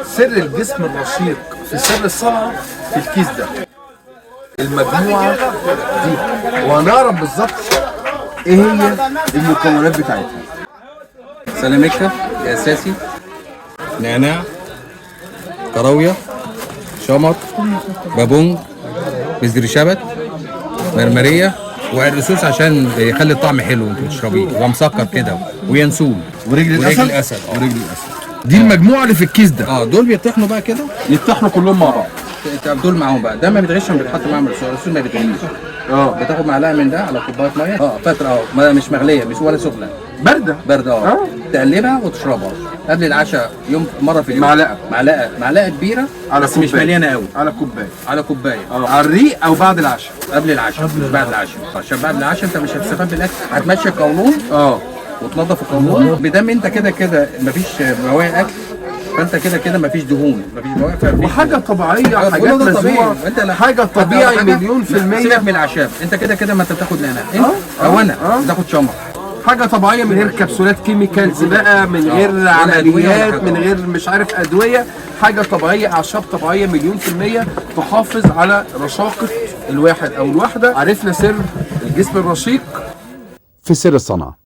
سر الجسم الرشيق في سر الصنعة في الكيس ده، المجموعة دي، وهنعرف بالظبط ايه هي المكونات بتاعتها. سلامكة اساسي، نعناع، كراوية، شمر، بابونج، بذر شبت، مرمرية، وعرقسوس عشان يخلي الطعم حلو وانت بتشربيه، يبقى مسكر كده، وينسون ورجل الاسد. ورجل الاسد دي المجموعة اللي في الكيس ده. دول بيطحنوا بقى كده، يطحنوا كلهم مع بعض. دول معاهم بقى، ده ما بيتغش، ما بيتحط معاهم الرسول ما بيتغليش. بتاخد معلقه من ده على كوبايه ميه فتره مش مغليه، مش ولا سخنه، بارده تقلبها وتشربها قبل العشاء يوم مره في اليوم. معلقه كبيره على بس مش مليانه قوي، على كوبايه على الريق او بعد العشاء. قبل العشاء مش بعد العشاء، عشان بعد العشاء انت مش هتستفاد بالاكل، هتمشي القولون وتنظف القولون. بدم انت كده مفيش بواقي اكل، فانت كده مفيش دهون، مفيش بواقي، وحاجه طبيعيه، حاجات مزروعه، حاجه طبيعي مليون في المية. سيبك من الاعشاب، انت كده ما انت بتاخد نعناع او انا بتاخد شمر، حاجه طبيعيه من غير كبسولات كيميكالز بقى، من غير عمليات، من غير مش عارف ادويه، حاجه طبيعيه، اعشاب طبيعيه مليون في المية تحافظ على رشاقه الواحد او الواحده. عرفنا سر الجسم الرشيق في سر الصنعة.